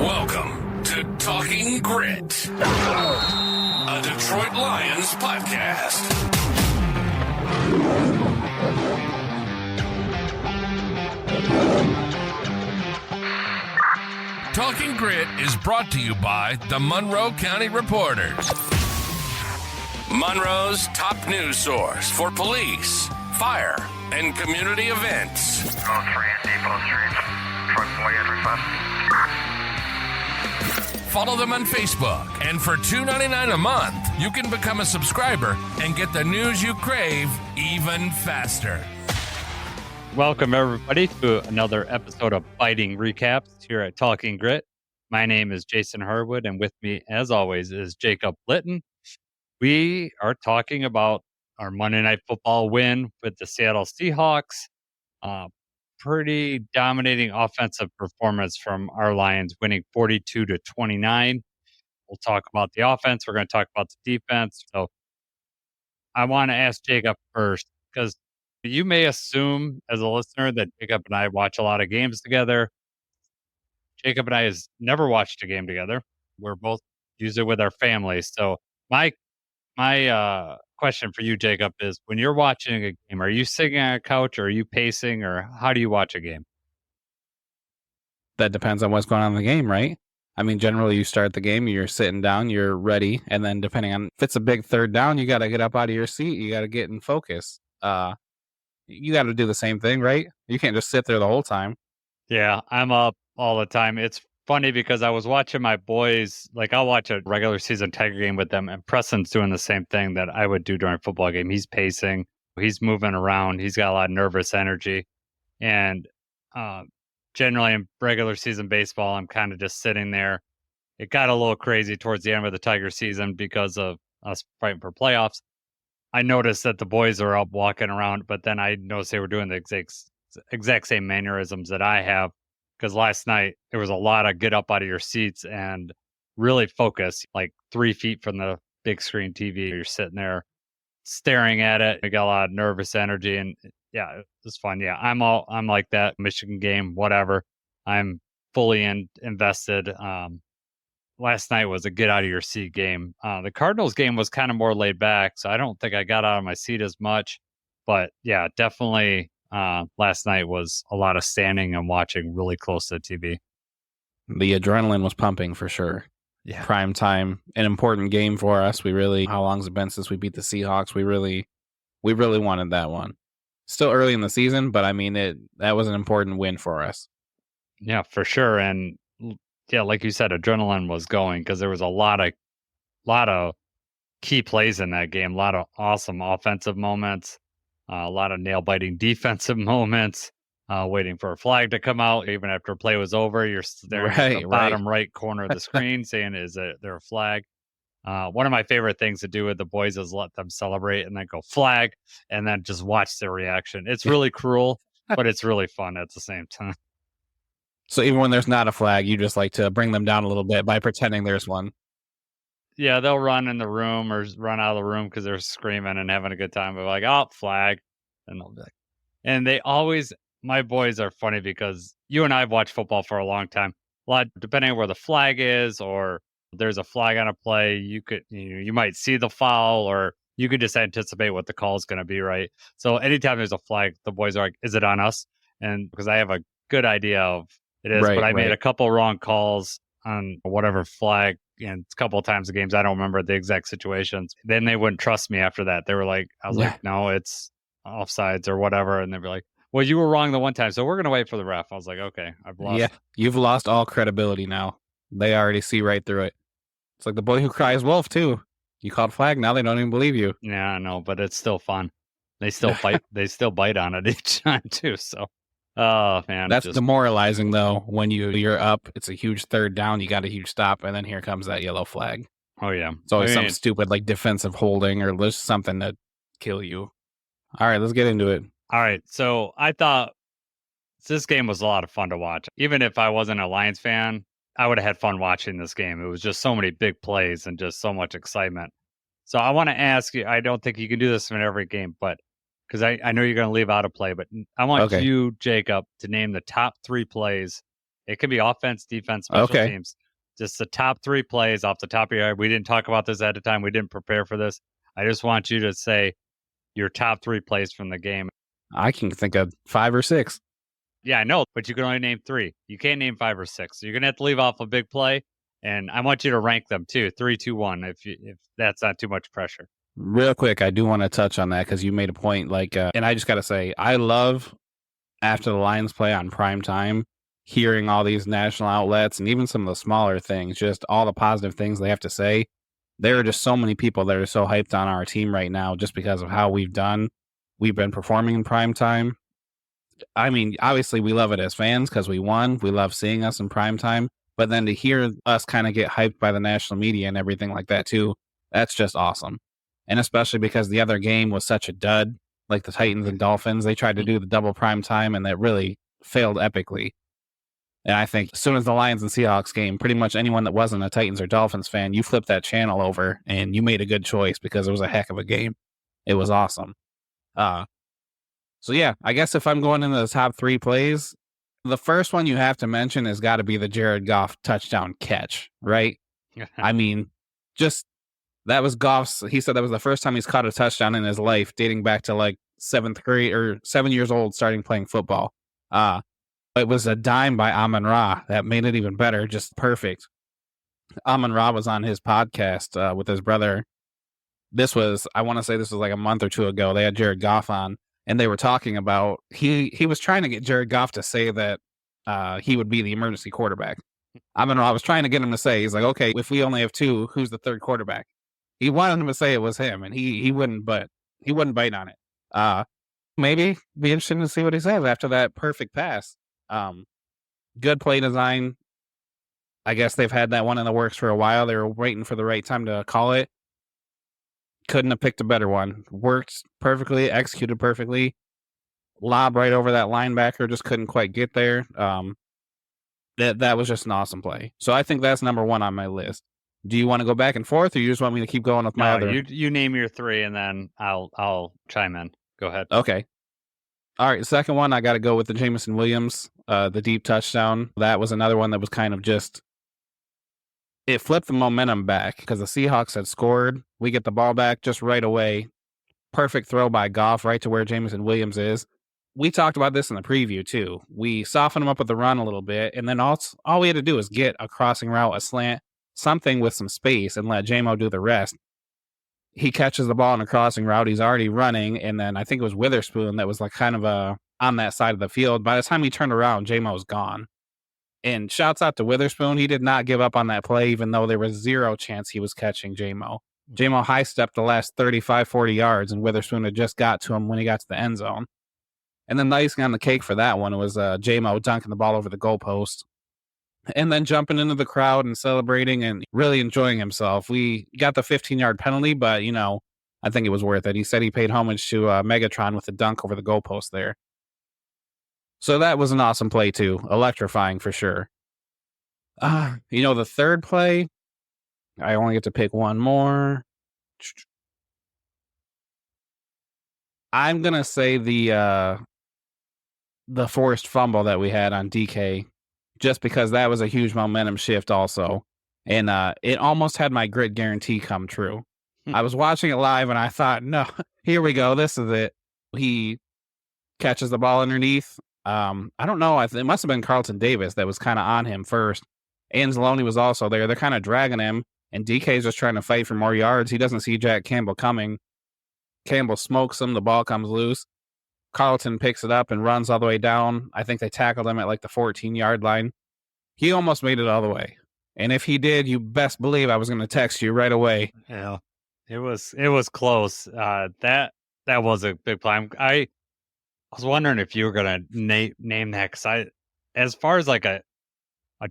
Welcome to Talking Grit, a Detroit Lions podcast. Talking Grit is brought to you by the Monroe County Reporters, Monroe's top news source for police, fire, and community events. Post 3 and Depot Street. Truck boy at request. Follow them on Facebook, and for $2.99 a month, you can become a subscriber and get the news you crave even faster. Welcome, everybody, to another episode of Biting Recaps here at Talking Grit. My name is Jason Harwood, and with me, as always, is Jacob Litton. We are talking about our Monday Night Football win with the Seattle Seahawks. Pretty dominating offensive performance from our Lions, winning 42-29. We'll talk about the offense. We're going to talk about the defense. So I want to ask Jacob first, because you may assume as a listener that Jacob and I watch a lot of games together. Jacob and I has never watched a game together. We're both usually with our families. So my question for you, Jacob, is when you're watching a game, are you sitting on a couch or are you pacing, or how do you watch a game? That depends on what's going on in the game, right? I mean, generally you start the game, you're sitting down, you're ready. And then depending on if it's a big third down, you got to get up out of your seat. You got to get in focus. You got to do the same thing, right? You can't just sit there the whole time. Yeah, I'm up all the time. It's funny because I was watching my boys, like I'll watch a regular season Tiger game with them, and Preston's doing the same thing that I would do during a football game. He's pacing, he's moving around, he's got a lot of nervous energy. And generally in regular season baseball, I'm kind of just sitting there. It got a little crazy towards the end of the Tiger season because of us fighting for playoffs. I noticed that the boys are up walking around, but then I noticed they were doing the exact same mannerisms that I have. Because last night, there was a lot of get up out of your seats and really focus, like 3 feet from the big screen TV. You're sitting there staring at it. You got a lot of nervous energy. And yeah, it was fun. Yeah, I'm like that. Michigan game, whatever. I'm fully invested. Last night was a get out of your seat game. The Cardinals game was kind of more laid back, so I don't think I got out of my seat as much. But yeah, definitely. Last night was a lot of standing and watching really close to the TV. The adrenaline was pumping for sure. Yeah. Prime time, an important game for us. How long's it been since we beat the Seahawks? We really wanted that one. Still early in the season, but I mean, that was an important win for us. Yeah, for sure. And yeah, like you said, adrenaline was going because there was a lot of key plays in that game, a lot of awesome offensive moments. A lot of nail-biting defensive moments, waiting for a flag to come out. Even after a play was over, you're staring at the bottom right corner of the screen saying, is there a flag? One of my favorite things to do with the boys is let them celebrate and then go flag and then just watch their reaction. It's really cruel, but it's really fun at the same time. So even when there's not a flag, you just like to bring them down a little bit by pretending there's one. Yeah, they'll run in the room or run out of the room because they're screaming and having a good time. But like, oh, flag. And they'll be like, and they always, my boys are funny because you and I have watched football for a long time. A lot, depending on where the flag is or there's a flag on a play, you might see the foul or you could just anticipate what the call is going to be, right? So anytime there's a flag, the boys are like, is it on us? And because I have a good idea of it is, but I made a couple wrong calls on whatever flag. And a couple of times the games, I don't remember the exact situations. Then they wouldn't trust me after that. They were like, I was like, no, it's offsides or whatever. And they'd be like, well, you were wrong the one time, so we're going to wait for the ref. I was like, okay, I've lost. Yeah, you've lost all credibility now. They already see right through it. It's like the boy who cries wolf, too. You called flag, now they don't even believe you. Yeah, I know, but it's still fun. They still bite. They still bite on it each time, too. So, oh, man. That's demoralizing, though, when you're up. It's a huge third down. You got a huge stop, and then here comes that yellow flag. Oh, yeah. It's always something stupid like defensive holding or just something to kill you. All right, let's get into it. All right. So I thought this game was a lot of fun to watch. Even if I wasn't a Lions fan, I would have had fun watching this game. It was just so many big plays and just so much excitement. So I want to ask you, I don't think you can do this in every game, but because I know you're going to leave out a play, but I want you, Jacob, to name the top 3 plays It could be offense, defense, special Okay. teams. Just the top 3 plays off the top of your head. We didn't talk about this at the time. We didn't prepare for this. I just want you to say your top 3 plays from the game. I can think of 5 or 6. Yeah, I know, but you can only name 3. You can't name 5 or 6. So you're gonna have to leave off a big play, and I want you to rank them too, 3, 2, 1. If that's not too much pressure. Real quick, I do want to touch on that because you made a point. And I just got to say, I love after the Lions play on prime time, hearing all these national outlets and even some of the smaller things, just all the positive things they have to say. There are just so many people that are so hyped on our team right now just because of how we've been performing in prime time. I mean, obviously we love it as fans because we won. We love seeing us in prime time. But then to hear us kind of get hyped by the national media and everything like that too, that's just awesome. And especially because the other game was such a dud, like the Titans and Dolphins. They tried to do the double prime time, and that really failed epically. And I think as soon as the Lions and Seahawks game, pretty much anyone that wasn't a Titans or Dolphins fan, you flipped that channel over, and you made a good choice because it was a heck of a game. It was awesome. So yeah, I guess if I'm going into the top 3 plays, the first one you have to mention has got to be the Jared Goff touchdown catch, right? I mean, just that was Goff's. He said that was the first time he's caught a touchdown in his life, dating back to like 7th grade or 7 years old, starting playing football. It was a dime by Amon-Ra that made it even better, just perfect. Amon-Ra was on his podcast with his brother. I want to say this was like a month or 2 ago. They had Jared Goff on, and they were talking about he was trying to get Jared Goff to say that he would be the emergency quarterback. Amon-Ra was trying to get him to say, he's like, okay, if we only have 2, who's the 3rd quarterback? He wanted him to say it was him, and he wouldn't, but he wouldn't bite on it. Maybe be interesting to see what he says after that perfect pass. Good play design. I guess they've had that one in the works for a while. They were waiting for the right time to call it. Couldn't have picked a better one. Worked perfectly, executed perfectly. Lob right over that linebacker, just couldn't quite get there. That was just an awesome play. So I think that's number 1 on my list. Do you want to go back and forth, or you just want me to keep going with my other? You name your 3, and then I'll chime in. Go ahead. Okay. All right, second one, I got to go with the Jameson Williams, the deep touchdown. That was another one that was kind of just, it flipped the momentum back because the Seahawks had scored. We get the ball back just right away. Perfect throw by Goff right to where Jameson Williams is. We talked about this in the preview too. We softened him up with the run a little bit, and then all we had to do was get a crossing route, a slant, something with some space, and let Jamo do the rest. He catches the ball in a crossing route. He's already running, and then I think it was Witherspoon that was like kind of on that side of the field. By the time he turned around, Jamo's gone. And shouts out to Witherspoon. He did not give up on that play, even though there was 0 chance he was catching Jamo. Jamo high-stepped the last 35, 40 yards, and Witherspoon had just got to him when he got to the end zone. And then the icing on the cake for that one was Jamo dunking the ball over the goalpost. And then jumping into the crowd and celebrating and really enjoying himself. We got the 15-yard penalty, but, I think it was worth it. He said he paid homage to Megatron with the dunk over the goalpost there. So that was an awesome play, too. Electrifying for sure. The third play, I only get to pick one more. I'm going to say the forced fumble that we had on DK. Just because that was a huge momentum shift also. And it almost had my grit guarantee come true. I was watching it live and I thought, no, here we go. This is it. He catches the ball underneath. I don't know. It must have been Carlton Davis that was kind of on him first. Anzalone was also there. They're kind of dragging him. And DK's just trying to fight for more yards. He doesn't see Jack Campbell coming. Campbell smokes him. The ball comes loose. Carlton picks it up and runs all the way down. I think they tackled him at like the 14-yard line. He almost made it all the way. And if he did, you best believe I was going to text you right away. Yeah, it was close. That was a big play. I was wondering if you were going to name that, because as far as like a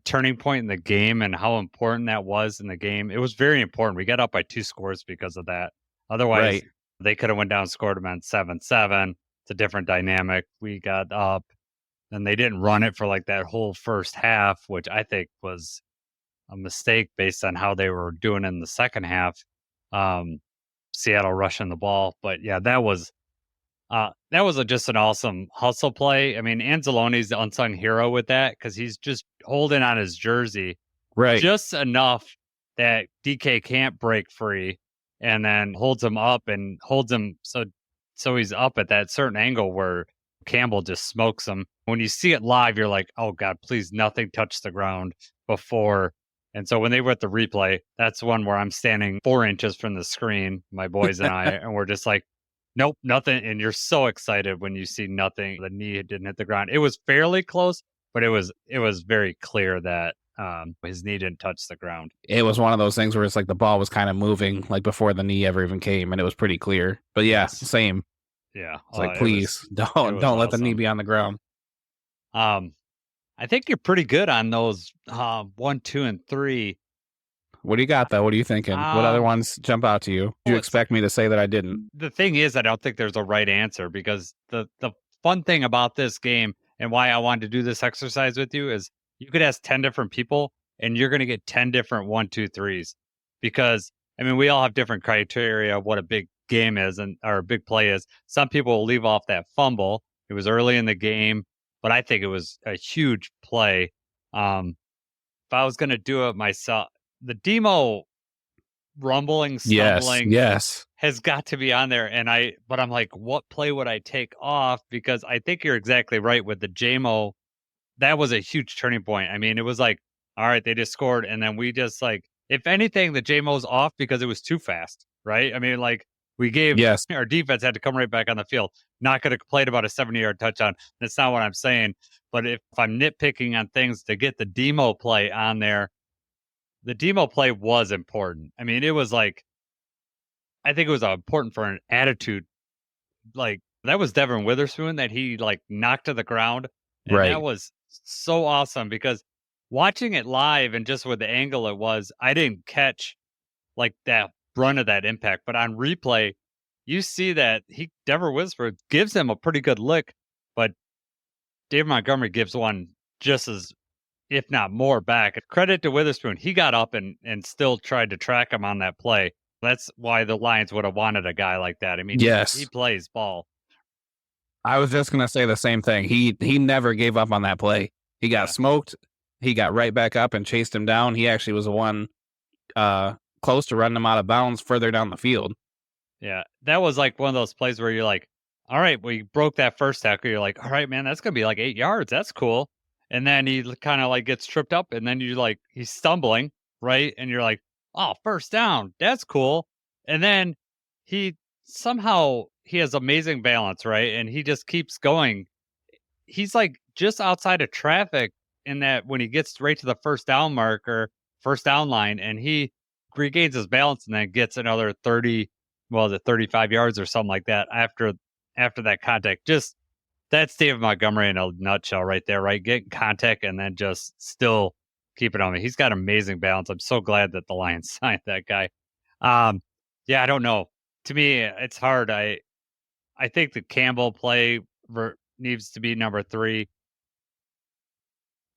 turning point in the game and how important that was in the game, it was very important. We got up by 2 scores because of that. Otherwise, They could have went down and scored them at 7-7. It's a different dynamic. We got up, and they didn't run it for like that whole first half, which I think was a mistake based on how they were doing in the second half. Seattle rushing the ball. But yeah, that was That was just an awesome hustle play. I mean, Anzalone's the unsung hero with that because he's just holding on his jersey Right. just enough that DK can't break free, and then holds him up and holds him so he's up at that certain angle where Campbell just smokes him. When you see it live, you're like, oh God, please nothing touch the ground before. And so when they were at the replay, that's one where I'm standing 4 inches from the screen, my boys and I, and we're just like, nope, nothing. And you're so excited when you see nothing. The knee didn't hit the ground. It was fairly close, but it was very clear that his knee didn't touch the ground. It was one of those things where it's like the ball was kind of moving like before the knee ever even came, and it was pretty clear. But yeah, same. Yeah. It's like, please don't let the knee be on the ground. I think you're pretty good on those 1, 2, and 3. What do you got, though? What are you thinking? What other ones jump out to you? Do you expect me to say that I didn't? The thing is, I don't think there's a right answer because the fun thing about this game and why I wanted to do this exercise with you is you could ask 10 different people and you're going to get 10 different 1, 2, 3s because, I mean, we all have different criteria of what a big game is or a big play is. Some people will leave off that fumble. It was early in the game, but I think it was a huge play. If I was going to do it myself, the Demo rumbling, stumbling yes, has got to be on there. But I'm like, what play would I take off? Because I think you're exactly right with the JMO. That was a huge turning point. I mean, it was like, all right, they just scored. And then we just like, if anything, the JMO's off because it was too fast, right? I mean, like we gave our defense had to come right back on the field. Not going to complain about a 70-yard touchdown. That's not what I'm saying. But if I'm nitpicking on things to get the Demo play on there, the Demo play was important. I mean, it was like, I think it was important for an attitude. Like, that was Devin Witherspoon that he, like, knocked to the ground. And that was so awesome because watching it live and just with the angle it was, I didn't catch, like, that brunt of that impact. But on replay, you see that Devin Witherspoon gives him a pretty good lick, but David Montgomery gives one just as, if not more, back. Credit to Witherspoon. He got up and still tried to track him on that play. That's why the Lions would have wanted a guy like that. I mean, he plays ball. I was just going to say the same thing. He never gave up on that play. He got smoked. He got right back up and chased him down. He actually was the one close to running him out of bounds further down the field. Yeah, that was like one of those plays where you're like, all right, we broke that first tackle. You're like, all right, man, that's going to be like 8 yards. That's cool. And then he kind of like gets tripped up and then you like, he's stumbling, right? And you're like, oh, first down. That's cool. And then he has amazing balance, right? And he just keeps going. He's like just outside of traffic in that when he gets right to the first down marker, first down line, and he regains his balance and then gets another 35 yards or something like that after that contact. Just that's David Montgomery in a nutshell right there, right? Getting contact and then just still keep it on me. He's got amazing balance. I'm so glad that the Lions signed that guy. Yeah, I don't know. To me, it's hard. I think the Campbell play needs to be number 3.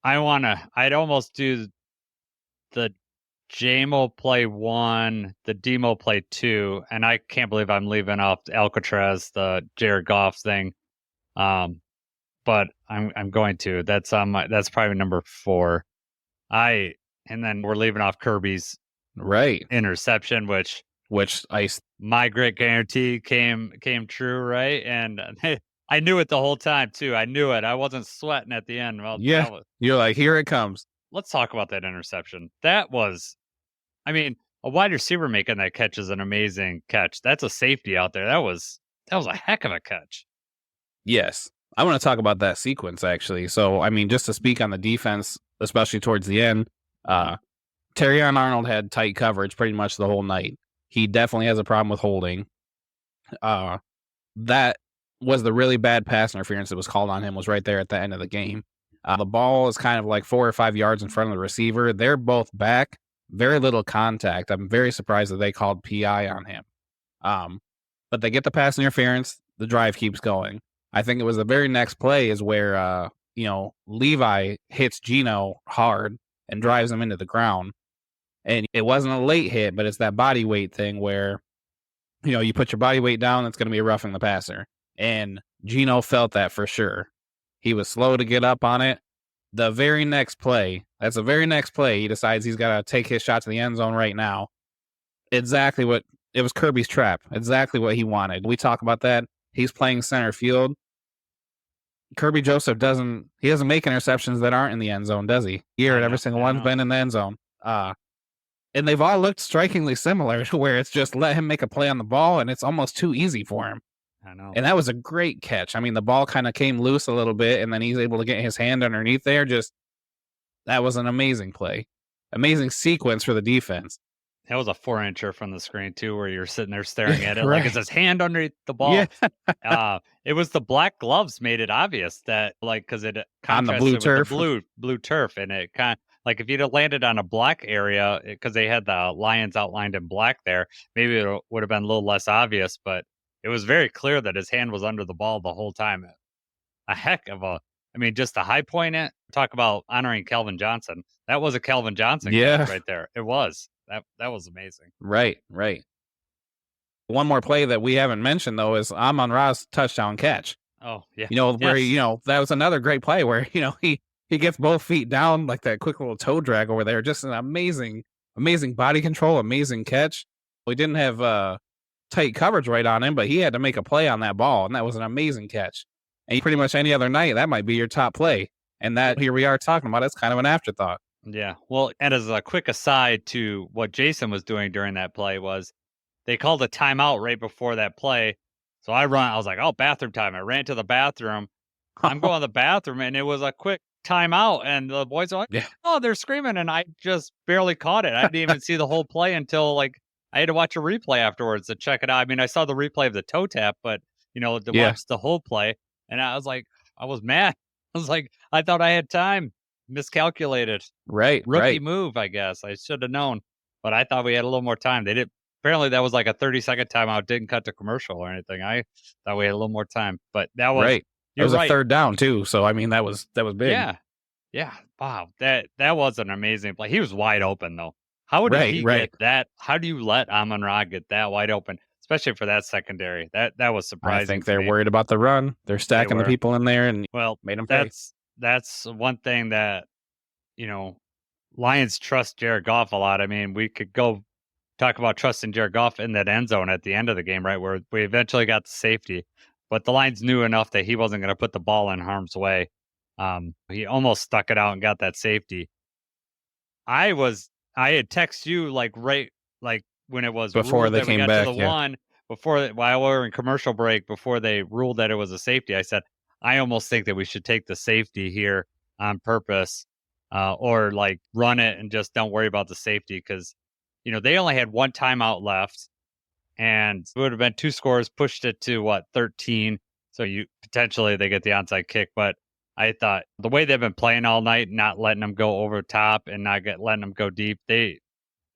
I'd almost do the JMO play 1, the Demo play 2, and I can't believe I'm leaving off Alcatraz, the Jared Goff thing. But I'm going to. That's probably number 4. And then we're leaving off Kirby's interception, which my great guarantee came true, right? And I knew it the whole time too. I knew it. I wasn't sweating at the end. Well, you're like, here it comes. Let's talk about that interception. That was, I mean, a wide receiver making that catch is an amazing catch. That's a safety out there. That was a heck of a catch. Yes. I want to talk about that sequence, actually. So, I mean, just to speak on the defense, especially towards the end, Terrion Arnold had tight coverage pretty much the whole night. He definitely has a problem with holding. That was the really bad pass interference that was called on him was right there at the end of the game. The ball is kind of like 4 or 5 yards in front of the receiver. They're both back. Very little contact. I'm very surprised that they called PI on him. But they get the pass interference. The drive keeps going. I think it was the very next play is where, Levi hits Gino hard and drives him into the ground. And it wasn't a late hit, but it's that body weight thing where, you put your body weight down, it's going to be roughing the passer. And Gino felt that for sure. He was slow to get up on it. The very next play, he decides he's got to take his shot to the end zone right now. Exactly what, it was Kirby's trap. Exactly what he wanted. We talk about that. He's playing center field. Kirby Joseph doesn't make interceptions that aren't in the end zone, does he? Every single one's been in the end zone. And they've all looked strikingly similar to where it's just let him make a play on the ball and it's almost too easy for him. I know. And that was a great catch. I mean, the ball kind of came loose a little bit and then he's able to get his hand underneath there. That was an amazing play. Amazing sequence for the defense. That was a 4-incher from the screen too, where you're sitting there staring at it Right. like it's his hand underneath the ball. Yeah. It was the black gloves made it obvious that, like, because it On the contrasted blue with turf. the blue turf, and it kind of like if you'd have landed on a black area because they had the lions outlined in black there, maybe it would have been a little less obvious. But it was very clear that his hand was under the ball the whole time. A heck of a, I mean, just the high point. Talk about honoring Calvin Johnson. That was a Calvin Johnson catch right there. It was. That was amazing. Right. One more play that we haven't mentioned, though, is Amon-Ra's touchdown catch. Oh, yeah. Where, that was another great play where, he gets both feet down, like that quick little toe drag over there. Just an amazing body control, amazing catch. We didn't have tight coverage right on him, but he had to make a play on that ball, and that was an amazing catch. And pretty much any other night, that might be your top play. And that, here we are talking about, it's kind of an afterthought. Yeah. Well, and as a quick aside to what Jason was doing during that play was they called a timeout right before that play. So I was like, oh, bathroom time. I ran to the bathroom. I'm going to the bathroom, and it was a quick timeout. And the boys are like, oh, they're screaming. And I just barely caught it. I didn't even see the whole play until I had to watch a replay afterwards to check it out. I mean, I saw the replay of the toe tap, but, to watch the whole play. And I was like, I was mad. I was like, I thought I had time. Miscalculated. Rookie move, I guess. I should have known, but I thought we had a little more time. They did. Apparently, that was like a 30-second timeout. Didn't cut to commercial or anything. I thought we had a little more time, but that was right. It was a third down too. So I mean, that was big. Yeah. Wow. That was an amazing play. He was wide open though. How did he get that? How do you let Amon-Ra get that wide open, especially for that secondary? That was surprising. I think they're worried about the run. They're stacking the people in there and made them pay. That's one thing that, Lions trust Jared Goff a lot. I mean, we could go talk about trusting Jared Goff in that end zone at the end of the game, right, where we eventually got the safety. But the Lions knew enough that he wasn't going to put the ball in harm's way. He almost stuck it out and got that safety. I had texted you when it was before they came back to the one while we were in commercial break before they ruled that it was a safety. I said, I almost think that we should take the safety here on purpose, or run it and just don't worry about the safety because, they only had one timeout left and it would have been 2 scores, pushed it to 13. So potentially they get the onside kick. But I thought the way they've been playing all night, not letting them go over top and not letting them go deep, they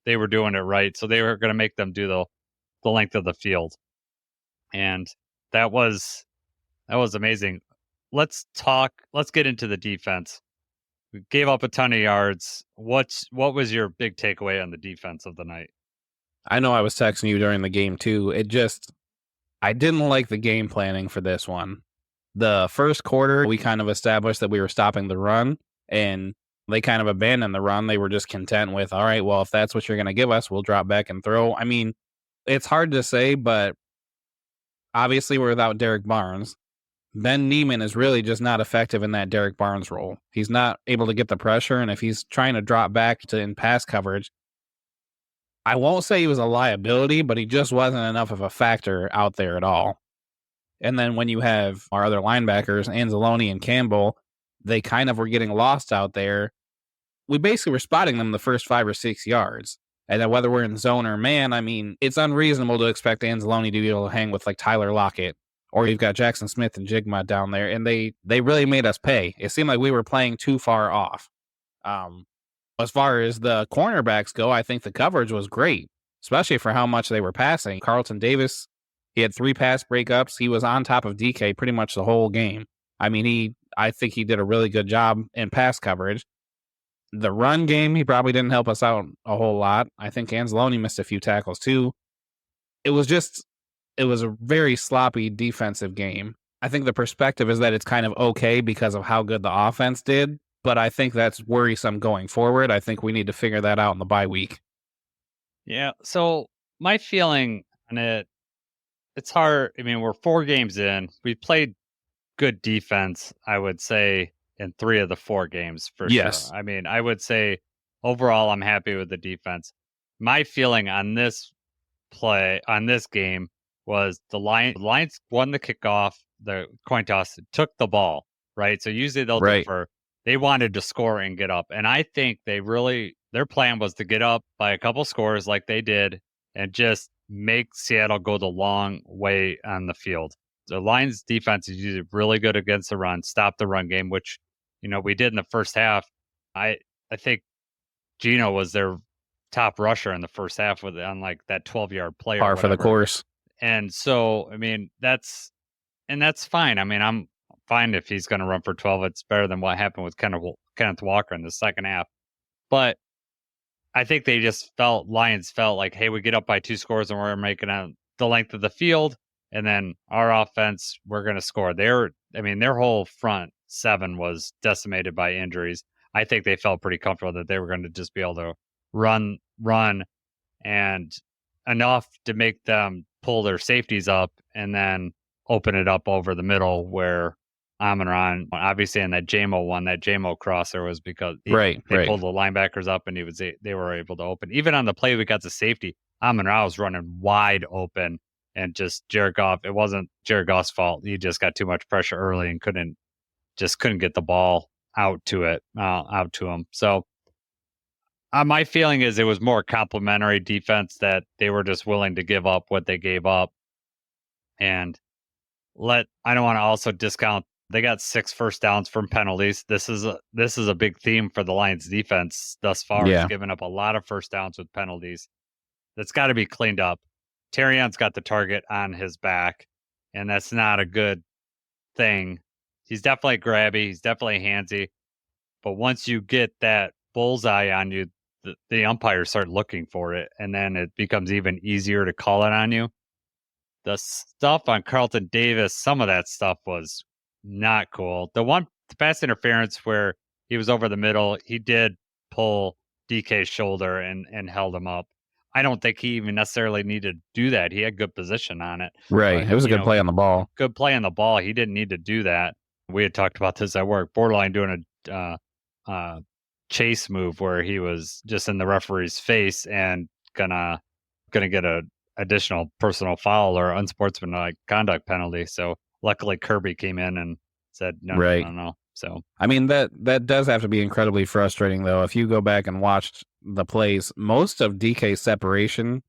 were doing it right. So they were going to make them do the length of the field. And that was amazing. Let's get into the defense. We gave up a ton of yards. What was your big takeaway on the defense of the night? I know I was texting you during the game too. I didn't like the game planning for this one. The first quarter, we kind of established that we were stopping the run, and they kind of abandoned the run. They were just content with, all right, well, if that's what you're going to give us, we'll drop back and throw. I mean, it's hard to say, but obviously we're without Derek Barnes. Ben Neiman is really just not effective in that Derek Barnes role. He's not able to get the pressure, and if he's trying to drop back in pass coverage, I won't say he was a liability, but he just wasn't enough of a factor out there at all. And then when you have our other linebackers, Anzalone and Campbell, they kind of were getting lost out there. We basically were spotting them the first 5 or 6 yards. And then whether we're in zone or man, I mean, it's unreasonable to expect Anzalone to be able to hang with Tyler Lockett. Or you've got Jackson Smith and Jigma down there, and they really made us pay. It seemed like we were playing too far off. As far as the cornerbacks go, I think the coverage was great, especially for how much they were passing. Carlton Davis, he had 3 pass breakups. He was on top of DK pretty much the whole game. I mean, I think he did a really good job in pass coverage. The run game, he probably didn't help us out a whole lot. I think Anzalone missed a few tackles too. It was just it was a very sloppy defensive game. I think the perspective is that it's kind of okay because of how good the offense did, but I think that's worrisome going forward. I think we need to figure that out in the bye week. Yeah. So my feeling on it, it's hard. I mean, we're 4 games in. We played good defense, I would say, in 3 of the 4 games for Yes. sure. I mean, I would say overall, I'm happy with the defense. My feeling on this game was the Lions won the kickoff, the coin toss, took the ball, right? So usually they'll Right. defer. They wanted to score and get up. And I think their plan was to get up by a couple scores like they did and just make Seattle go the long way on the field. The Lions defense is usually really good against the run, stop the run game, which, we did in the first half. I think Gino was their top rusher in the first half on like that 12-yard play. Par for the course. And so, I mean, that's fine. I mean, I'm fine if he's going to run for 12. It's better than what happened with Kenneth Walker in the second half. But I think Lions felt like, hey, we get up by 2 scores and we're making out the length of the field. And then our offense, we're going to score. Their whole front 7 was decimated by injuries. I think they felt pretty comfortable that they were going to just be able to run and enough to make them pull their safeties up and then open it up over the middle where Amon-Ra, obviously in that JMO crosser was because they pulled the linebackers up and they were able to open. Even on the play we got to safety, Amon-Ra was running wide open and just Jared Goff. It wasn't Jared Goff's fault. He just got too much pressure early and couldn't get the ball out to him. So my feeling is it was more complimentary defense that they were just willing to give up what they gave up. And I don't want to also discount, they got 6 first downs from penalties. This is a big theme for the Lions defense thus far. Yeah. It's given up a lot of first downs with penalties. That's got to be cleaned up. Terrion's got the target on his back, and that's not a good thing. He's definitely grabby. He's definitely handsy. But once you get that bullseye on you, the umpires start looking for it, and then it becomes even easier to call it on you. The stuff on Carlton Davis, some of that stuff was not cool. The pass interference where he was over the middle, he did pull DK's shoulder and held him up. I don't think he even necessarily needed to do that. He had good position on it. Right. But, it was a good play on the ball. Good play on the ball. He didn't need to do that. We had talked about this at work, borderline doing a chase move where he was just in the referee's face and gonna get a additional personal foul or unsportsmanlike conduct penalty. So luckily Kirby came in and said no. So I mean that does have to be incredibly frustrating though. If you go back and watched the plays, most of DK's separation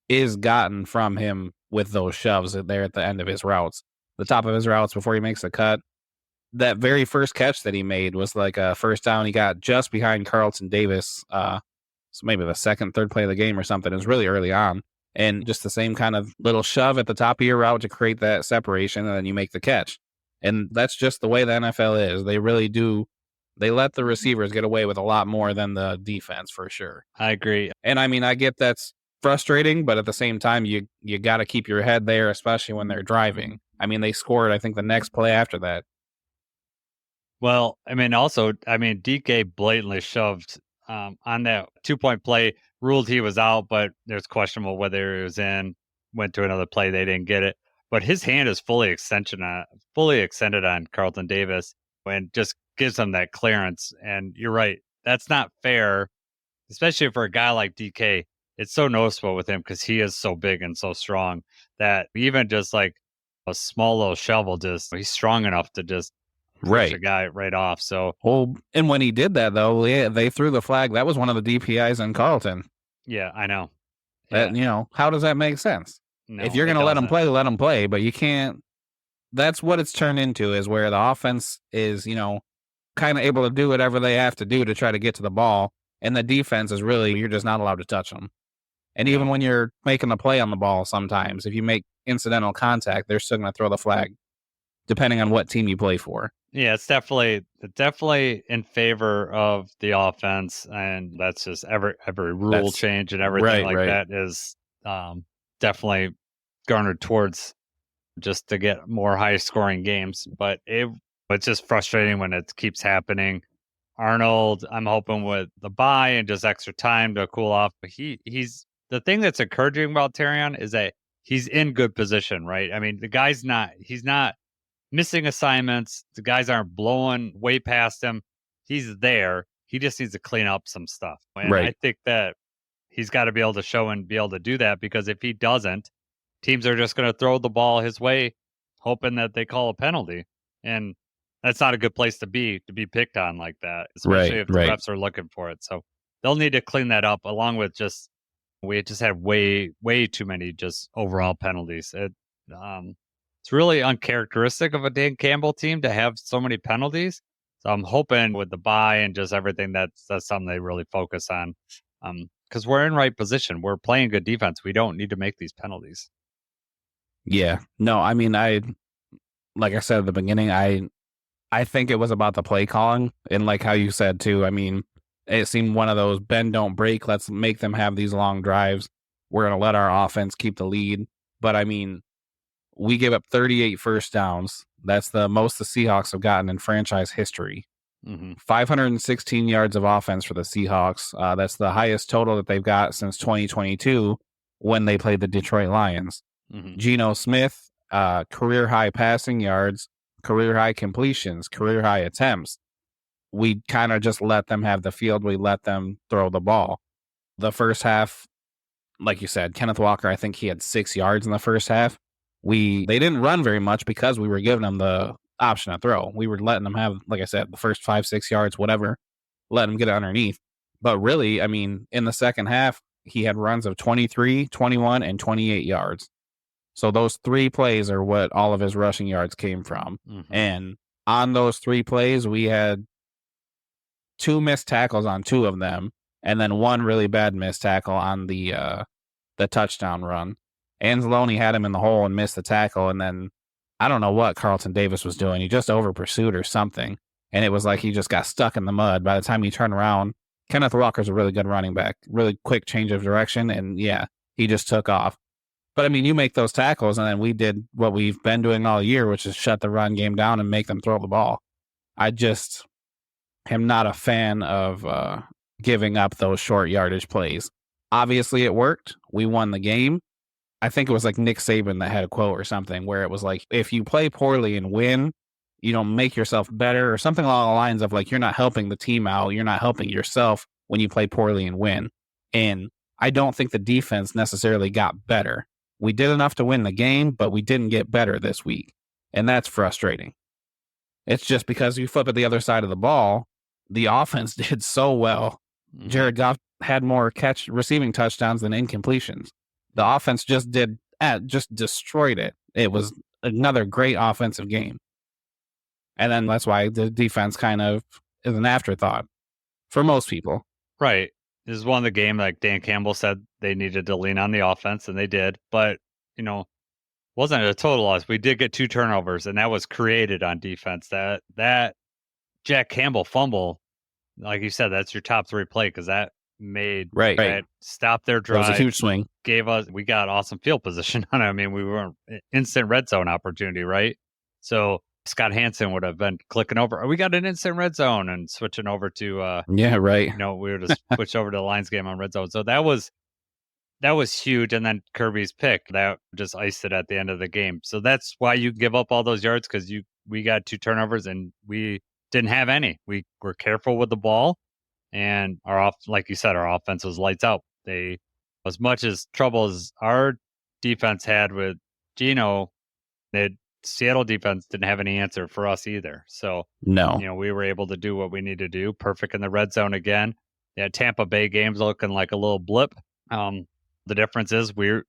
is gotten from him with those shoves there at the end of his routes, the top of his routes before he makes the cut. That very first catch that he made was like a first down. He got just behind Carlton Davis. So maybe the second, third play of the game or something. It was really early on. And just the same kind of little shove at the top of your route to create that separation, and then you make the catch. And that's just the way the NFL is. They really do. They let the receivers get away with a lot more than the defense, for sure. I agree. And I mean, I get that's frustrating, but at the same time, you got to keep your head there, especially when they're driving. I mean, they scored, I think, the next play after that. Well, I mean, DK blatantly shoved on that 2-point play, ruled he was out, but there's questionable whether he was in, went to another play, they didn't get it. But his hand is fully extended on Carlton Davis and just gives him that clearance. And you're right, that's not fair, especially for a guy like DK. It's so noticeable with him because he is so big and so strong that even just like a small little shovel, he's strong enough to just push a guy right off. So, well, and when he did that though, they threw the flag. That was one of the DPIs in Carlton. Yeah, I know. That how does that make sense? No, if you're going to let them play, but you can't. That's what it's turned into, is where the offense is, kind of able to do whatever they have to do to try to get to the ball, and the defense is really, you're just not allowed to touch them. And even when you're making the play on the ball, sometimes if you make incidental contact, they're still going to throw the flag, depending on what team you play for. Yeah, it's definitely in favor of the offense, and that's just every rule change and everything that is definitely garnered towards just to get more high scoring games. But it's just frustrating when it keeps happening. Arnold, I'm hoping with the bye and just extra time to cool off. But he's the thing that's encouraging about Terrion is that he's in good position, right? I mean, he's not missing assignments. The guys aren't blowing way past him. He's there. He just needs to clean up some stuff. And I think that he's got to be able to show and be able to do that, because if he doesn't, teams are just going to throw the ball his way, hoping that they call a penalty. And that's not a good place to be picked on like that, especially if the refs are looking for it. So they'll need to clean that up, along with we just had way too many just overall penalties. It's really uncharacteristic of a Dan Campbell team to have so many penalties. So I'm hoping with the bye and just everything that's something they really focus on. Because we're in right position. We're playing good defense. We don't need to make these penalties. Yeah. No, I mean, like I said at the beginning, I think it was about the play calling, and like how you said too, I mean, it seemed one of those bend, don't break. Let's make them have these long drives. We're going to let our offense keep the lead. But I mean, we gave up 38 first downs. That's the most the Seahawks have gotten in franchise history. 516 yards of offense for the Seahawks. That's the highest total that they've got since 2022 when they played the Detroit Lions. Gino Smith, career high passing yards, career high completions, career high attempts. We kind of just let them have the field. We let them throw the ball. The first half, like you said, Kenneth Walker, I think he had 6 yards in the first half. They didn't run very much because we were giving them the option to throw. We were letting them have, like I said, the first 5-6 yards, whatever, let them get it underneath. But really, I mean, in the second half, he had runs of 23, 21, and 28 yards. So those 3 plays are what all of his rushing yards came from. And on those 3 plays, we had 2 missed tackles on 2 of them, and then 1 really bad missed tackle on the touchdown run. Anzalone had him in the hole and missed the tackle, and then I don't know what Carlton Davis was doing. He just over pursued or something, and it was like he just got stuck in the mud. By the time he turned around, Kenneth Walker's a really good running back, really quick change of direction, and yeah, he just took off. But I mean, you make those tackles, and then we did what we've been doing all year, which is shut the run game down and make them throw the ball. I just am not a fan of giving up those short yardage plays. Obviously, it worked. We won the game. I think it was like Nick Saban that had a quote or something where it was like, if you play poorly and win, you don't make yourself better, or something along the lines of like, you're not helping the team out. You're not helping yourself when you play poorly and win. And I don't think the defense necessarily got better. We did enough to win the game, but we didn't get better this week. And that's frustrating. It's just because you flip at the other side of the ball, the offense did so well. Jared Goff had more receiving touchdowns than incompletions. The offense just destroyed it. It was another great offensive game. And then that's why the defense kind of is an afterthought for most people. Right. This is one of the game, like Dan Campbell said, they needed to lean on the offense, and they did. But, wasn't a total loss. We did get 2 turnovers, and that was created on defense. That Jack Campbell fumble, like you said, that's your top 3 play, because that made that stop their drive. It was a huge swing. We got awesome field position on it. I mean, we were instant red zone opportunity, right? So Scott Hansen would have been clicking over. We got an instant red zone and switching over to we were to switch over to the Lions game on red zone. So that was huge. And then Kirby's pick that just iced it at the end of the game. So that's why you give up all those yards, because we got 2 turnovers and we didn't have any. We were careful with the ball, and like you said, our offense was lights out. As much as trouble as our defense had with Gino, the Seattle defense didn't have any answer for us either. So no, we were able to do what we need to do. Perfect in the red zone again. That Tampa Bay game's looking like a little blip. The difference is we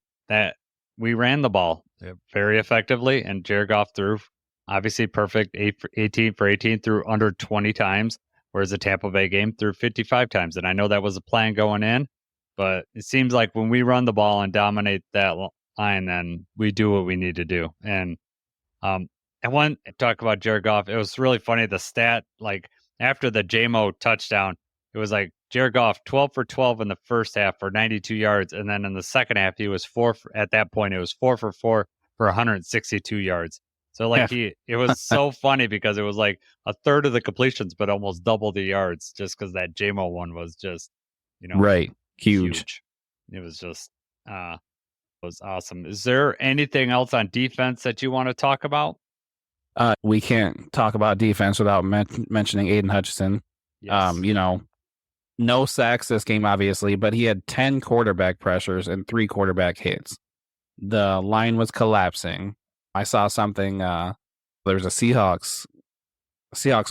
ran the ball very effectively, and Jared Goff threw obviously perfect 18 for 18 threw under 20 times, whereas the Tampa Bay game threw 55 times. And I know that was a plan going in, but it seems like when we run the ball and dominate that line, then we do what we need to do. And I want to talk about Jared Goff. It was really funny. The stat, like after the JMO touchdown, it was like Jared Goff, 12 for 12 in the first half for 92 yards. And then in the second half, he was at that point, it was 4 for 4 for 162 yards. So like it was so funny because it was like a third of the completions, but almost double the yards just because that JMO one was just, right. Huge. It was just, was awesome. Is there anything else on defense that you want to talk about? We can't talk about defense without mentioning Aiden Hutchinson. Yes. No sacks this game, obviously, but he had 10 quarterback pressures and 3 quarterback hits. The line was collapsing. I saw something, there was a Seahawks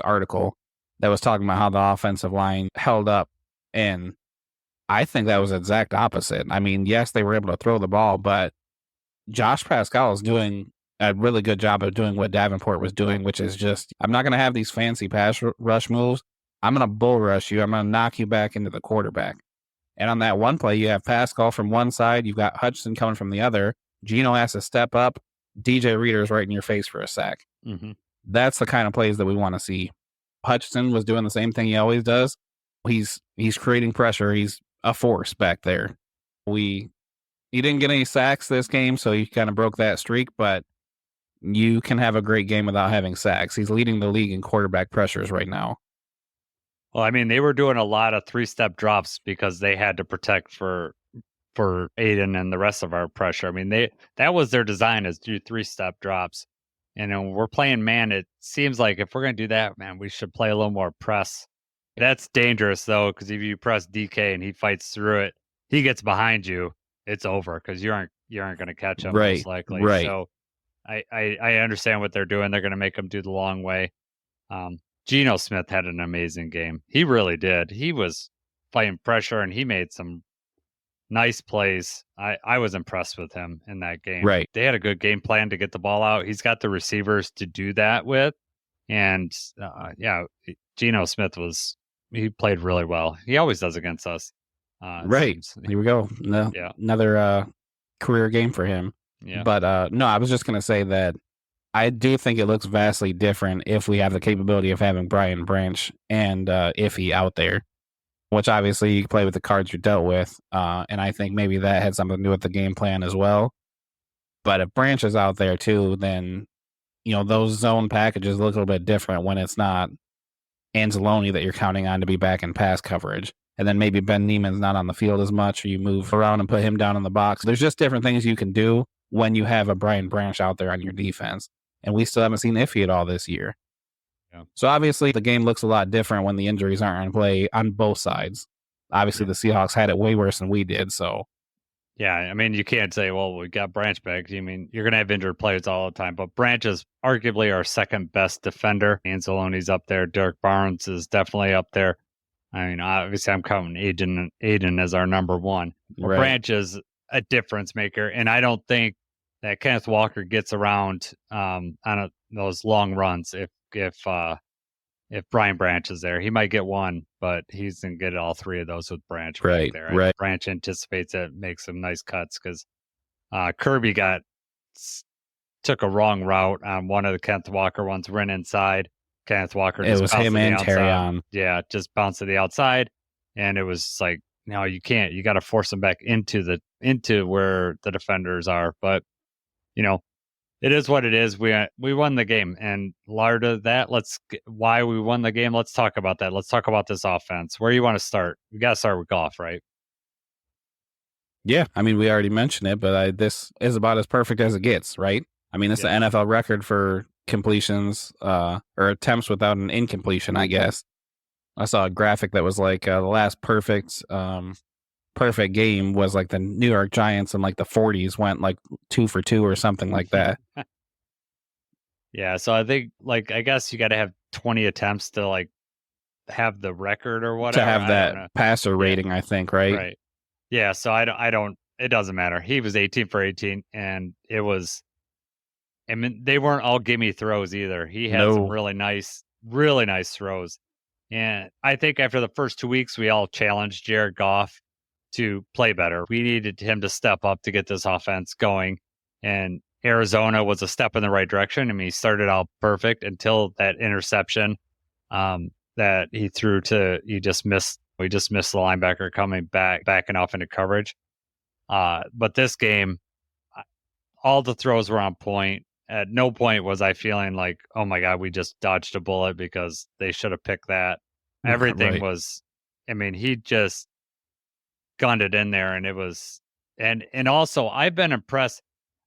article that was talking about how the offensive line held up, and I think that was the exact opposite. I mean, yes, they were able to throw the ball, but Josh Pascal is doing a really good job of doing what Davenport was doing, which is just, I'm not going to have these fancy pass rush moves. I'm going to bull rush you. I'm going to knock you back into the quarterback. And on that one play, you have Pascal from one side. You've got Hutchinson coming from the other. Gino has to step up. DJ Reader's right in your face for a sack. Mm-hmm. That's the kind of plays that we want to see. Hutchinson was doing the same thing he always does. He's creating pressure. He's a force back there. He didn't get any sacks this game, so he kind of broke that streak, but you can have a great game without having sacks. He's leading the league in quarterback pressures right now. Well, I mean, they were doing a lot of 3-step drops because they had to protect for Aiden and the rest of our pressure. I mean, that was their design, is do 3-step drops. And when we're playing man, it seems like if we're going to do that, man, we should play a little more press. That's dangerous, though, because if you press DK and he fights through it, he gets behind you, it's over because you aren't going to catch him, most likely. Right. So I understand what they're doing. They're going to make him do the long way. Gino Smith had an amazing game. He really did. He was fighting pressure, and he made some nice plays. I was impressed with him in that game. Right. They had a good game plan to get the ball out. He's got the receivers to do that with. And, Gino Smith he played really well. He always does against us. Right. Here we go. Another career game for him. Yeah. But no, I was just going to say that I do think it looks vastly different if we have the capability of having Brian Branch and Iffy out there, which obviously you play with the cards you're dealt with. And I think maybe that had something to do with the game plan as well. But if Branch is out there too, then, those zone packages look a little bit different when it's not Anzalone that you're counting on to be back in pass coverage. And then maybe Ben Neiman's not on the field as much, or you move around and put him down in the box. There's just different things you can do when you have a Brian Branch out there on your defense. And we still haven't seen Iffy at all this year. Yeah. So obviously the game looks a lot different when the injuries aren't in play on both sides. Obviously the Seahawks had it way worse than we did. So yeah, I mean, you can't say, well, we got Branch back. I mean, you're going to have injured players all the time, but Branch is arguably our second best defender. Anzalone's up there. Derek Barnes is definitely up there. I mean, obviously I'm counting Aiden as our number one. Right. Branch is a difference maker, and I don't think that Kenneth Walker gets around on those long runs if Brian Branch is there. He might get one, but he's going to get all 3 of those with Branch right there. Right. Branch anticipates it, makes some nice cuts because Kirby took a wrong route on one of the Kenneth Walker ones, ran inside. Kenneth Walker just bounced him and Terrion. Yeah, just bounced to the outside, and it was like, no, you can't. You got to force them back into where the defenders are. But it is what it is. We won the game, and Larda, why we won the game. Let's talk about that. Let's talk about this offense. Where do you want to start? We got to start with Goff, right? Yeah, I mean, we already mentioned it, but this is about as perfect as it gets, right? I mean, it's the NFL record for completions or attempts without an incompletion, I guess. I saw a graphic that was like the last perfect game was like the New York Giants in like the 40s went like 2 for 2 or something like that. Yeah, so I think I guess you got to have 20 attempts to like have the record or whatever. To have that passer rating, I think, right? Right. Yeah, so I don't it doesn't matter. He was 18 for 18 and it was, I mean, they weren't all gimme throws either. He had some really nice throws. And I think after the first 2 weeks, we all challenged Jared Goff to play better. We needed him to step up to get this offense going. And Arizona was a step in the right direction. I mean, he started out perfect until that interception that he threw he just missed We just missed the linebacker coming backing off into coverage. But this game, all the throws were on point. At no point was I feeling like, oh my God, we just dodged a bullet because they should have picked that. Everything was, I mean, he just gunned it in there, and it was, and also I've been impressed.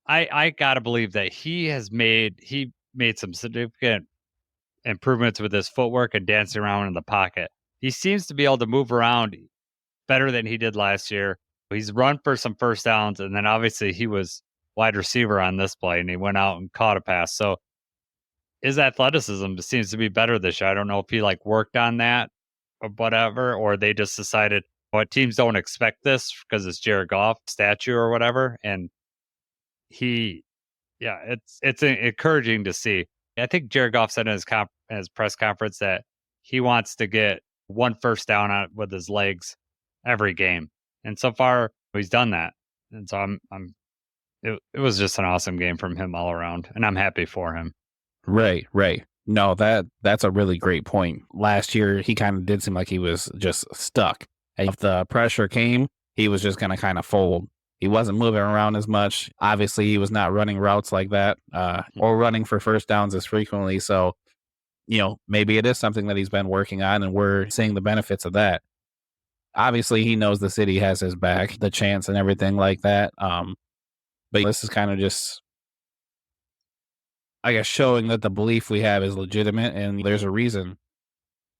I gotta believe that he made some significant improvements with his footwork and dancing around in the pocket. He seems to be able to move around better than he did last year. He's run for some first downs, and then obviously he was wide receiver on this play, and he went out and caught a pass. So his athleticism seems to be better this year. I don't know if he worked on that or whatever, or they just decided what teams don't expect this because it's Jared Goff statue or whatever. And it's encouraging to see. I think Jared Goff said in his press conference that he wants to get one first down with his legs every game, and so far he's done that. And so it was just an awesome game from him all around, and I'm happy for him. Right. No, that's a really great point. Last year, he kind of did seem like he was just stuck. And if the pressure came, he was just going to kind of fold. He wasn't moving around as much. Obviously, he was not running routes like that or running for first downs as frequently. So, maybe it is something that he's been working on, and we're seeing the benefits of that. Obviously, he knows the city has his back, the chance and everything like that. But this is kind of just, I guess, showing that the belief we have is legitimate, and there's a reason.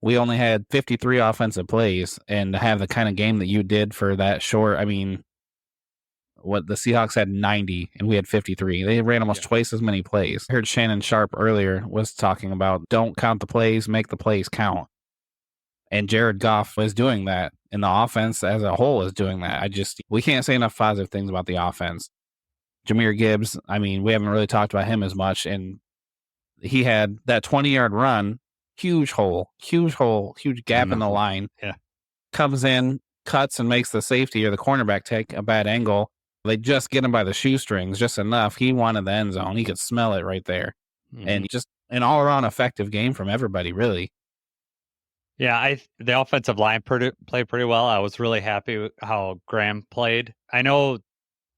We only had 53 offensive plays, and to have the kind of game that you did for that short, I mean, the Seahawks had 90 and we had 53. They ran almost twice as many plays. I heard Shannon Sharp earlier was talking about don't count the plays, make the plays count. And Jared Goff was doing that, and the offense as a whole is doing that. We can't say enough positive things about the offense. Jahmyr Gibbs, I mean, we haven't really talked about him as much, and he had that 20-yard run, huge gap in the line. Yeah. Comes in, cuts, and makes the safety or the cornerback take a bad angle. They just get him by the shoestrings just enough. He wanted the end zone. He could smell it right there. Mm-hmm. And just an all-around effective game from everybody, really. Yeah, the offensive line played pretty well. I was really happy with how Graham played. I know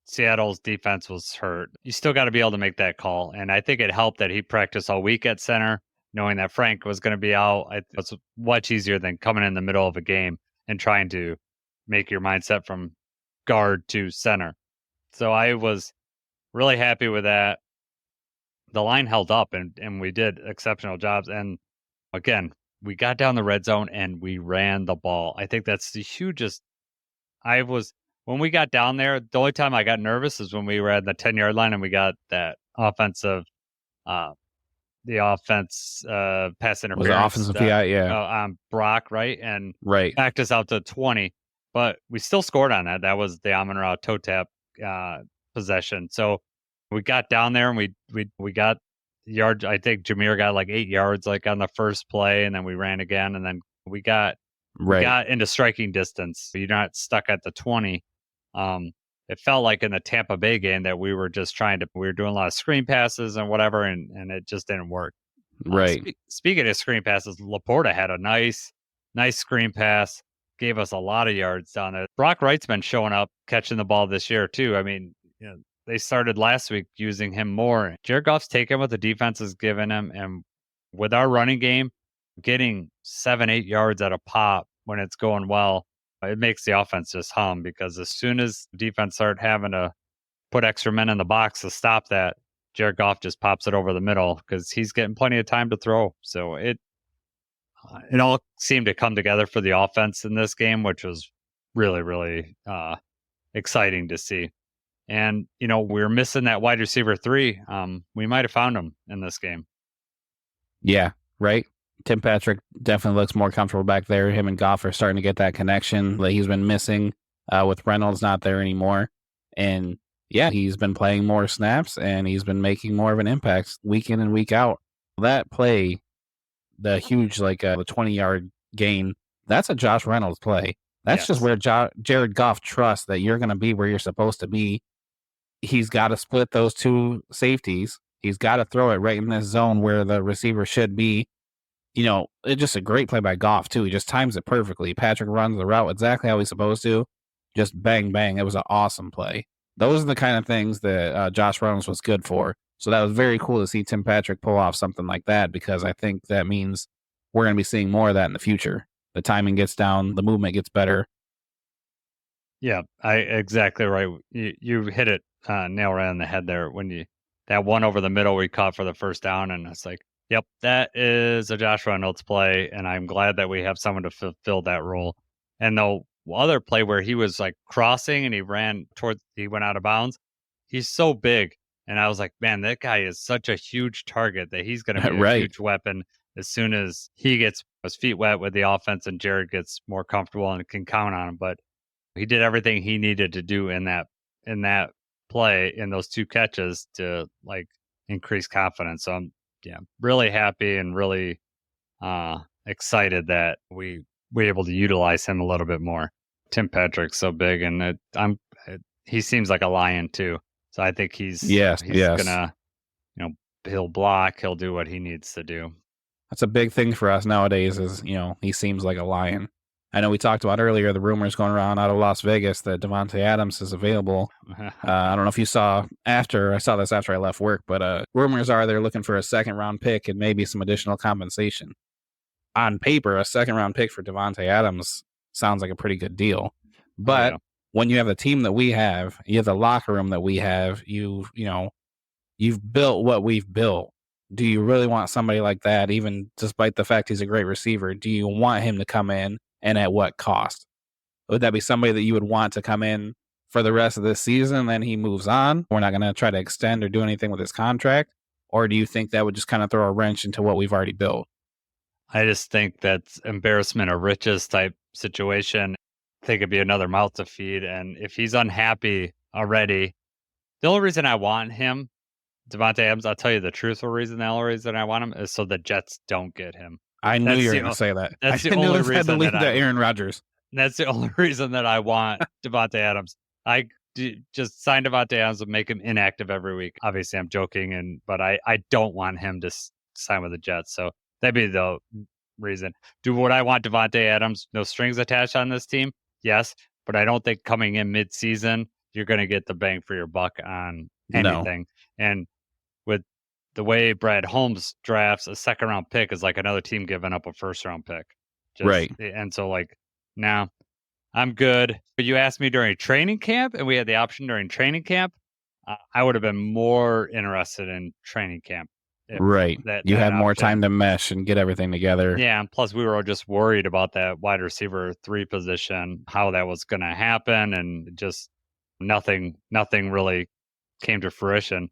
Seattle's defense was hurt. You still got to be able to make that call. And I think it helped that he practiced all week at center, knowing that Frank was going to be out. It's much easier than coming in the middle of a game and trying to make your mindset from guard to center. So I was really happy with that. The line held up, and we did exceptional jobs. And again, we got down the red zone and we ran the ball. I think that's the hugest. When we got down there, the only time I got nervous is when we were at the 10-yard line and we got that offensive, pass interference. Was it offensive PI? Yeah. On Brock, right? And right. backed us out to 20. But we still scored on that. That was the Amon-Ra toe tap possession. So we got down there and we got yards. I think Jahmyr got 8 yards on the first play, and then we ran again, and then we got into striking distance. You're not stuck at the 20. It felt like in the Tampa Bay game that we were just we were doing a lot of screen passes and whatever, and it just didn't work. Right. Speaking of screen passes, Laporta had a nice screen pass, gave us a lot of yards down there. Brock Wright's been showing up, catching the ball this year too. I mean, they started last week using him more. Jared Goff's taking what the defense is giving him, and with our running game, getting 7-8 yards at a pop when it's going well, it makes the offense just hum, because as soon as defense start having to put extra men in the box to stop that, Jared Goff just pops it over the middle because he's getting plenty of time to throw. So it all seemed to come together for the offense in this game, which was really, really exciting to see. And, we were missing that wide receiver 3. We might have found him in this game. Yeah, right. Tim Patrick definitely looks more comfortable back there. Him and Goff are starting to get that connection that he's been missing with Reynolds not there anymore. And yeah, he's been playing more snaps and he's been making more of an impact week in and week out. That play, the huge, the 20-yard gain, that's a Josh Reynolds play. That's just where Jared Goff trusts that you're going to be where you're supposed to be. He's got to split those two safeties. He's got to throw it right in this zone where the receiver should be. It's just a great play by Goff, too. He just times it perfectly. Patrick runs the route exactly how he's supposed to. Just bang, bang. It was an awesome play. Those are the kind of things that Josh Reynolds was good for. So that was very cool to see Tim Patrick pull off something like that, because I think that means we're going to be seeing more of that in the future. The timing gets down, the movement gets better. Yeah, exactly right. You hit it nail right on the head there when that one over the middle we caught for the first down, and it's like, yep, that is a Josh Reynolds play, and I'm glad that we have someone to fulfill that role. And the other play where he was like crossing and he went out of bounds, he's so big, and I was like, man, that guy is such a huge target that he's going to be a Right. huge weapon as soon as he gets his feet wet with the offense and Jared gets more comfortable and can count on him. But he did everything he needed to do in that play, in those 2 catches, to like increase confidence. So I'm really happy and really excited that we were able to utilize him a little bit more. Tim Patrick's so big, and he seems like a lion too. So I think he's gonna, he'll block, he'll do what he needs to do. That's a big thing for us nowadays is, he seems like a lion. I know we talked about earlier the rumors going around out of Las Vegas that Davante Adams is available. I don't know if you saw I saw this after I left work, but rumors are they're looking for a 2nd-round pick and maybe some additional compensation. On paper, a 2nd-round pick for Davante Adams sounds like a pretty good deal. But when you have the team that we have, you have the locker room that we have, you've built what we've built. Do you really want somebody like that, even despite the fact he's a great receiver? Do you want him to come in, and at what cost? Would that be somebody that you would want to come in for the rest of this season, then he moves on? We're not going to try to extend or do anything with his contract? Or do you think that would just kind of throw a wrench into what we've already built? I just think that's embarrassment of riches type situation. I think it'd be another mouth to feed. And if he's unhappy already, the only reason I want him, Davante Adams, I'll tell you the truthful reason, the only reason I want him is so the Jets don't get him. I knew you were going to say that. That's I the knew only this had to reason lead that to Aaron Rodgers. That's the only reason that I want Davante Adams. I just sign Davante Adams and make him inactive every week. Obviously, I'm joking, but I don't want him to sign with the Jets. So that'd be the reason. Would I want Davante Adams, no strings attached on this team? Yes, but I don't think coming in mid-season, you're going to get the bang for your buck on anything. No. And with the way Brad Holmes drafts, a 2nd-round pick is like another team giving up a 1st-round pick. Right. And so, now I'm good. But you asked me during training camp, and we had the option during training camp. I would have been more interested in training camp. Right. You had more time to mesh and get everything together. Yeah. And plus, we were just worried about that wide receiver 3 position, how that was going to happen. And just nothing really came to fruition.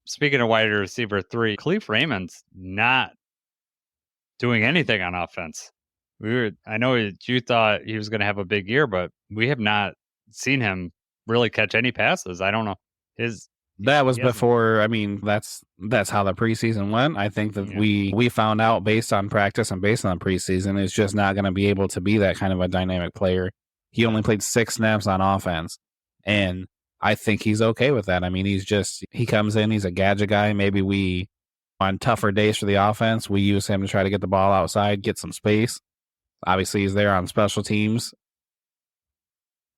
Speaking of wide receiver 3, Khalif Raymond's not doing anything on offense. I know you thought he was going to have a big year, but we have not seen him really catch any passes. I don't know. That was before. I mean, that's how the preseason went. I think that we found out based on practice and based on the preseason, is just not going to be able to be that kind of a dynamic player. He only played 6 snaps on offense, and I think he's okay with that. I mean, he comes in, he's a gadget guy. Maybe on tougher days for the offense, we use him to try to get the ball outside, get some space. Obviously, he's there on special teams.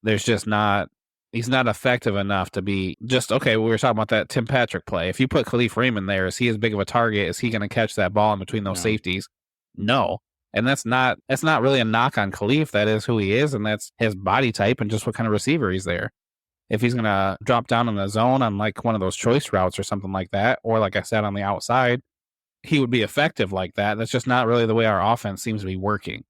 He's not effective enough to be just, okay, we were talking about that Tim Patrick play. If you put Khalif Raymond there, is he as big of a target? Is he going to catch that ball in between those safeties? No. And that's not really a knock on Khalif. That is who he is, and that's his body type and just what kind of receiver he's there. If he's going to drop down in the zone on like one of those choice routes or something like that, or like I said, on the outside, he would be effective like that. That's just not really the way our offense seems to be working.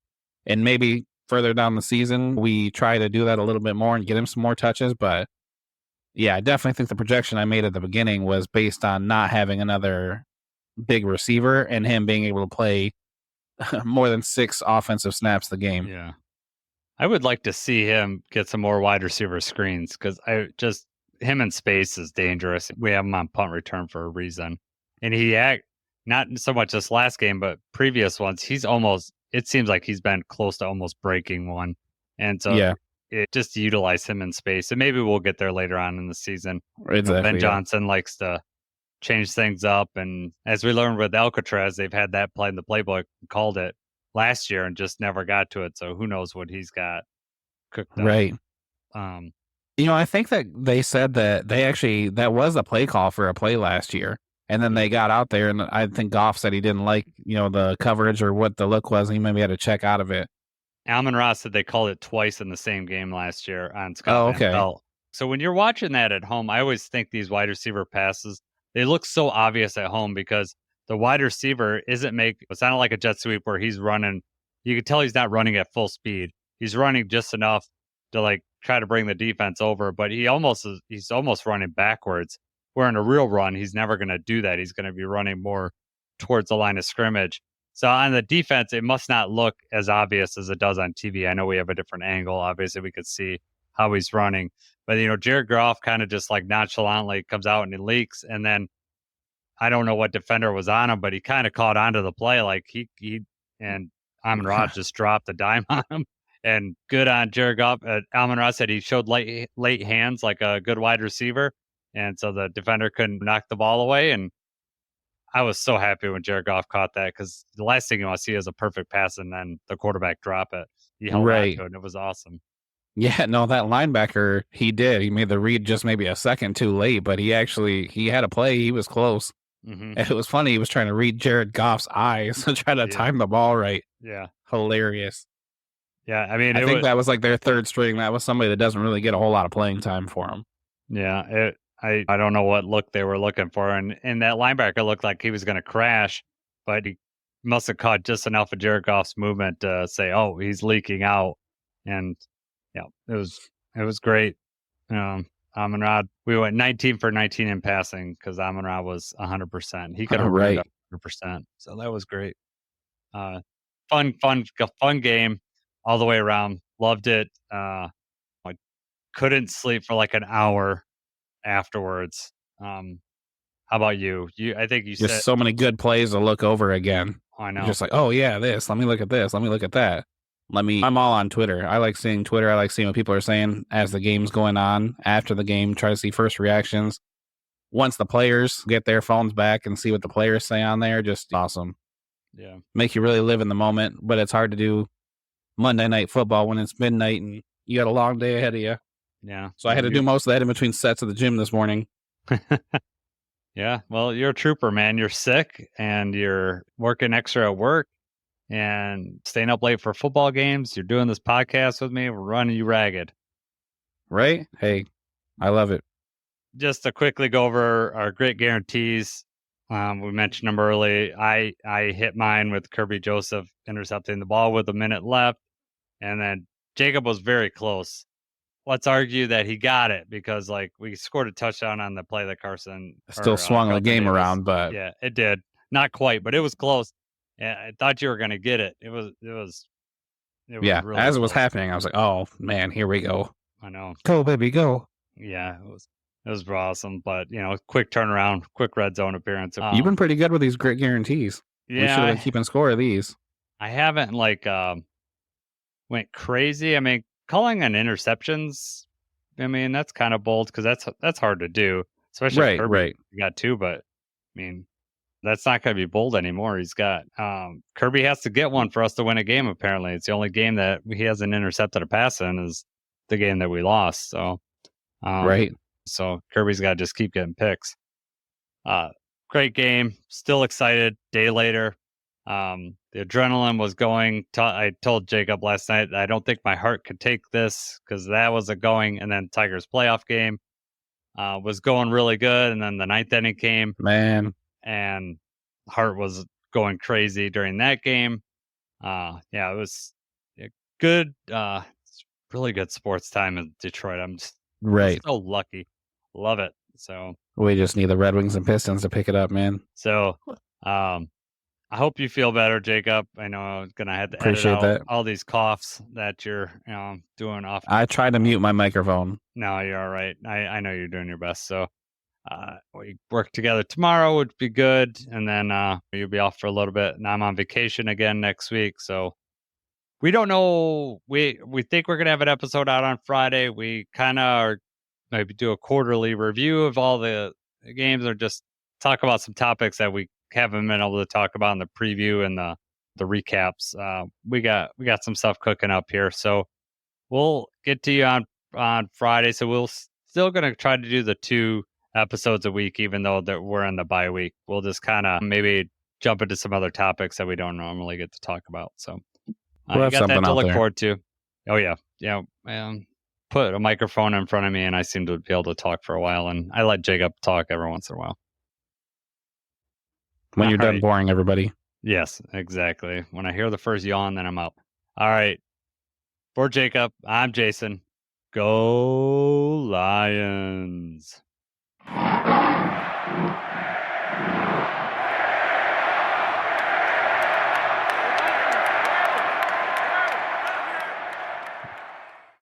And maybe further down the season, we try to do that a little bit more and get him some more touches. But yeah, I definitely think the projection I made at the beginning was based on not having another big receiver and him being able to play more than 6 offensive snaps a game. Yeah. I would like to see him get some more wide receiver screens, because him in space is dangerous. We have him on punt return for a reason. And not so much this last game, but previous ones, it seems like he's been close to almost breaking one. And so just to utilize him in space. And maybe we'll get there later on in the season. Exactly, Ben Johnson likes to change things up. And as we learned with Alcatraz, they've had that play in the playbook, called it last year and just never got to it. So who knows what he's got cooked up. Right. Um, I think that they said that that was a play call for a play last year. And then they got out there, and I think Goff said he didn't like, the coverage or what the look was. And he maybe had to check out of it. Amon-Ra said they called it twice in the same game last year on Oh, Scott Van okay. Pelt. So when you're watching that at home, I always think these wide receiver passes, they look so obvious at home because the wide receiver it's not like a jet sweep where he's running. You can tell he's not running at full speed. He's running just enough to try to bring the defense over, but he's almost running backwards. Where in a real run, he's never going to do that. He's going to be running more towards the line of scrimmage. So on the defense, it must not look as obvious as it does on TV. I know we have a different angle. Obviously, we could see how he's running. But, Jared Goff kind of just nonchalantly comes out and he leaks. And then I don't know what defender was on him, but he kind of caught onto the play. And Amon-Ra just dropped the dime on him. And good on Jared Goff. Amon-Ra said he showed late hands like a good wide receiver. And so the defender couldn't knock the ball away. And I was so happy when Jared Goff caught that because the last thing you want to see is a perfect pass and then the quarterback drop it. He held on to it, and it was awesome. Yeah, no, that linebacker, he did. He made the read just maybe a second too late, but he had a play. He was close. Mm-hmm. And it was funny. He was trying to read Jared Goff's eyes and try to time the ball right. Yeah. Hilarious. Yeah, I mean, I think that was their third string. That was somebody that doesn't really get a whole lot of playing time for him. Yeah, I don't know what look they were looking for. And that linebacker looked like he was going to crash, but he must have caught just enough of Jared Goff's movement to say, oh, he's leaking out. And yeah, it was great. Amon-Ra, we went 19 for 19 in passing because Amon-Ra was 100%. He could have right. 100%. So that was great. Fun game all the way around. Loved it. I couldn't sleep for an hour afterwards. How about you? I think you just said so many good plays to look over again. I know. You're just oh yeah, this. Let me look at this. Let me look at that. I'm all on Twitter. I like seeing Twitter. I like seeing what people are saying as the game's going on. After the game, try to see first reactions. Once the players get their phones back and see what the players say on there, just awesome. Yeah, make you really live in the moment. But it's hard to do Monday Night Football when it's midnight and you got a long day ahead of you. Yeah. So I had to do most of that in between sets at the gym this morning. Yeah. Well, you're a trooper, man. You're sick and you're working extra at work and staying up late for football games. You're doing this podcast with me. We're running you ragged. Right? Hey, I love it. Just to quickly go over our great guarantees. We mentioned them early. I hit mine with Kirby Joseph intercepting the ball with a minute left. And then Jacob was very close. Let's argue that he got it because we scored a touchdown on the play that Carson still swung the game around, but yeah, it did. Not quite, but it was close. Yeah, I thought you were going to get it. It was yeah, really as it was close. happening, I was like, oh man, here we go. I know. Go, baby, go. Yeah, it was awesome, but quick turnaround, quick red zone appearance. You've been pretty good with these great guarantees. Yeah, we should have been keeping score of these. I haven't went crazy. I mean, calling on interceptions, I mean, that's kind of bold because that's hard to do, especially right, Kirby. Right. You got two, but I mean, that's not going to be bold anymore. He's got Kirby has to get one for us to win a game. Apparently, it's the only game that he hasn't intercepted a pass in is the game that we lost. So, right. So Kirby's got to just keep getting picks. Great game. Still excited. Day later. The adrenaline was going. I told Jacob last night, I don't think my heart could take this because that was going. And then Tigers playoff game was going really good. And then the ninth inning came. Man. And heart was going crazy during that game. Yeah, it was good. It's really good sports time in Detroit. I'm so lucky. Love it. So we just need the Red Wings and Pistons to pick it up, man. So, I hope you feel better, Jacob. I know I'm gonna have to appreciate edit out that. all these coughs that you're doing off. I tried to mute my microphone. No, you're all right. I know you're doing your best. So, we work together tomorrow would be good, and then you'll be off for a little bit. And I'm on vacation again next week, so we don't know. We think we're gonna have an episode out on Friday. We kind of maybe do a quarterly review of all the games, or just talk about some topics that we haven't been able to talk about in the preview and the recaps. We got some stuff cooking up here, so we'll get to you on Friday. So we'll still going to try to do the 2 episodes a week, even though that we're in the bye week. We'll just kind of maybe jump into some other topics that we don't normally get to talk about. So We'll you got that to look there. forward to. Oh yeah. Put a microphone in front of me and I seem to be able to talk for a while, and I let Jacob talk every once in a while. When you're done boring everybody. Yes, exactly. When I hear the first yawn, then I'm out. All right. For Jacob, I'm Jason. Go Lions.